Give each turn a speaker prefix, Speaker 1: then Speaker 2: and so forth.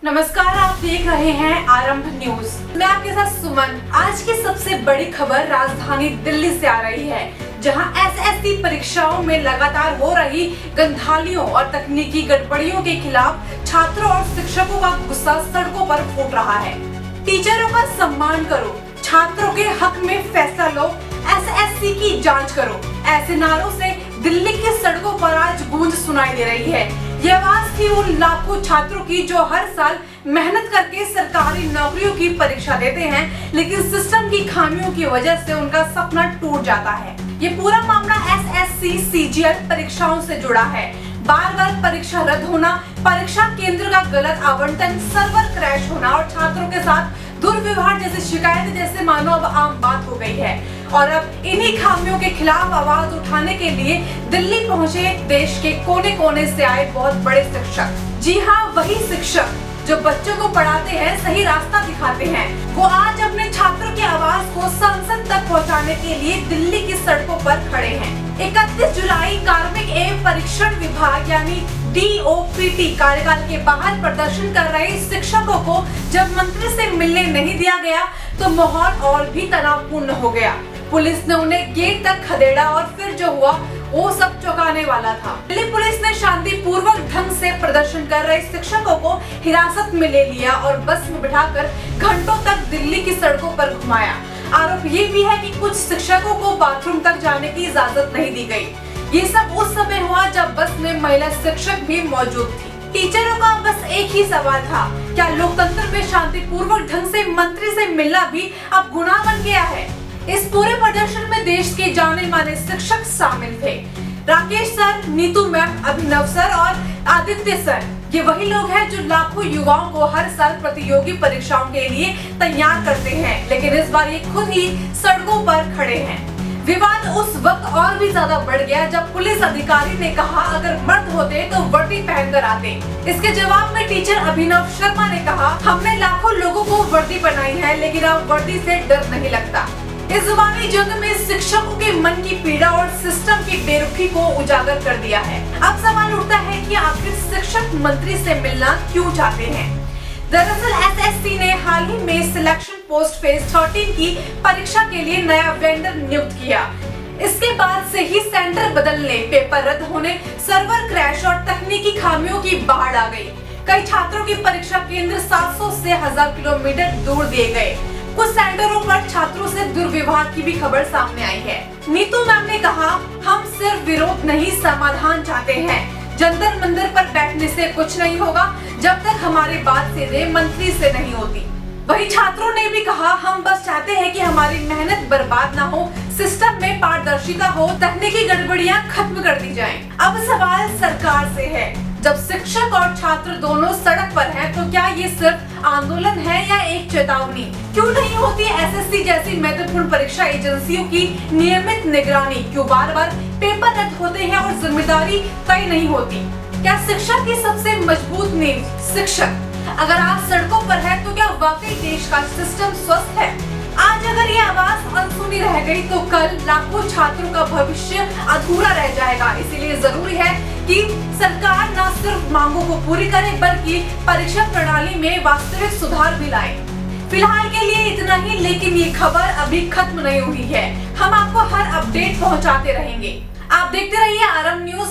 Speaker 1: नमस्कार, आप देख रहे हैं आरंभ न्यूज। मैं आपके साथ सुमन। आज की सबसे बड़ी खबर राजधानी दिल्ली से आ रही है, जहां एसएससी परीक्षाओं में लगातार हो रही गंधालियों और तकनीकी गड़बड़ियों के खिलाफ छात्रों और शिक्षकों का गुस्सा सड़कों पर फूट रहा है। टीचरों का सम्मान करो, छात्रों के हक में फैसला लो, एसएससी की जांच करो, ऐसे नारों से दिल्ली की सड़कों पर आज गूंज सुनाई दे रही है। ये आवाज थी उन लाखों छात्रों की जो हर साल मेहनत करके सरकारी नौकरियों की परीक्षा देते हैं, लेकिन सिस्टम की खामियों की वजह से उनका सपना टूट जाता है। ये पूरा मामला एसएससी सीजीएल परीक्षाओं से जुड़ा है। बार बार परीक्षा रद्द होना, परीक्षा केंद्र का गलत आवंटन, सर्वर क्रैश होना और छात्रों के साथ दुर्व्यवहार जैसी शिकायतें जैसे मानो अब आम बात हो गई है। और अब इन्हीं खामियों के खिलाफ आवाज उठाने के लिए दिल्ली पहुंचे देश के कोने कोने से आए बहुत बड़े शिक्षक। जी हाँ, वही शिक्षक जो बच्चों को पढ़ाते हैं, सही रास्ता दिखाते हैं, वो आज अपने छात्रों की आवाज को संसद तक पहुंचाने के लिए दिल्ली की सड़कों पर खड़े हैं। 31 जुलाई कार्मिक एवं परीक्षण विभाग यानी DOPT कार्यकाल के बाहर प्रदर्शन कर रहे शिक्षकों को जब मंत्री से मिलने नहीं दिया गया तो माहौल और भी तनावपूर्ण हो गया। पुलिस ने उन्हें गेट तक खदेड़ा और फिर जो हुआ वो सब चौंकाने वाला था। दिल्ली पुलिस ने शांतिपूर्वक ढंग से प्रदर्शन कर रहे शिक्षकों को हिरासत में ले लिया और बस में बिठाकर घंटों तक दिल्ली की सड़कों पर घुमाया। आरोप ये भी है कि कुछ शिक्षकों को बाथरूम तक जाने की इजाजत नहीं दी गई। ये सब उस समय हुआ जब बस में महिला शिक्षक भी मौजूद थी। टीचरों का बस एक ही सवाल था, क्या लोकतंत्र में शांतिपूर्वक ढंग से मंत्री से मिलना भी अब गुनाह बन गया है? इस पूरे प्रदर्शन में देश के जाने माने शिक्षक शामिल थे। राकेश सर, नीतू मैम, अभिनव सर और आदित्य सर। ये वही लोग हैं जो लाखों युवाओं को हर साल प्रतियोगी परीक्षाओं के लिए तैयार करते हैं, लेकिन इस बार ये खुद ही सड़कों पर खड़े हैं। विवाद उस वक्त और भी ज्यादा बढ़ गया जब पुलिस अधिकारी ने कहा अगर मर्द होते तो वर्दी पहनकर आते। इसके जवाब में टीचर अभिनव शर्मा ने कहा, हमने लाखों लोगों को वर्दी बनाई है, लेकिन अब वर्दी से डर नहीं लगता। इस जुबानी जंग में शिक्षकों के मन की पीड़ा और सिस्टम की बेरुखी को उजागर कर दिया है। अब सवाल उठता है कि आखिर शिक्षक मंत्री से मिलना क्यों चाहते हैं? दरअसल एसएससी ने हाल ही में सिलेक्शन पोस्ट फेज 13 की परीक्षा के लिए नया वेंडर नियुक्त किया। इसके बाद से ही सेंटर बदलने, पेपर रद्द होने, सर्वर क्रैश और तकनीकी खामियों की बाढ़ आ गई। कई छात्रों की परीक्षा केंद्र 700 से 1000 किलोमीटर दूर दिए गए। कुछ सेंटरों पर छात्रों से दुर्व्यवहार की भी खबर सामने आई है। नीतू मैम ने कहा, हम सिर्फ विरोध नहीं समाधान चाहते हैं। जंतर मंदिर पर बैठने से कुछ नहीं होगा जब तक हमारी बात सीधे मंत्री से नहीं होती। वही छात्रों ने भी कहा, हम बस चाहते हैं कि हमारी मेहनत बर्बाद ना हो, सिस्टम में पारदर्शिता हो, तकनीकी गड़बड़ियां खत्म कर दी जाएं। अब सवाल सरकार से है, जब शिक्षक और छात्र दोनों सड़क पर हैं, तो क्या ये सिर्फ आंदोलन है या एक चेतावनी? क्यों नहीं होती एसएससी जैसी महत्वपूर्ण परीक्षा एजेंसियों की नियमित निगरानी? क्यों बार बार पेपर रद्द होते हैं और जिम्मेदारी तय नहीं होती? क्या शिक्षा की सबसे मजबूत नींव शिक्षक अगर आज सड़कों पर है तो क्या वाकई देश का सिस्टम स्वस्थ है? आज अगर ये आवाज अनसुनी रह गई तो कल लाखों छात्रों का भविष्य अधूरा रह जाएगा। इसीलिए जरूरी है कि सरकार न सिर्फ मांगों को पूरी करे बल्कि परीक्षा प्रणाली में वास्तविक सुधार भी लाए। फिलहाल के लिए इतना ही, लेकिन ये खबर अभी खत्म नहीं हुई है। हम आपको हर अपडेट पहुंचाते रहेंगे। आप देखते रहिए आरंभ न्यूज।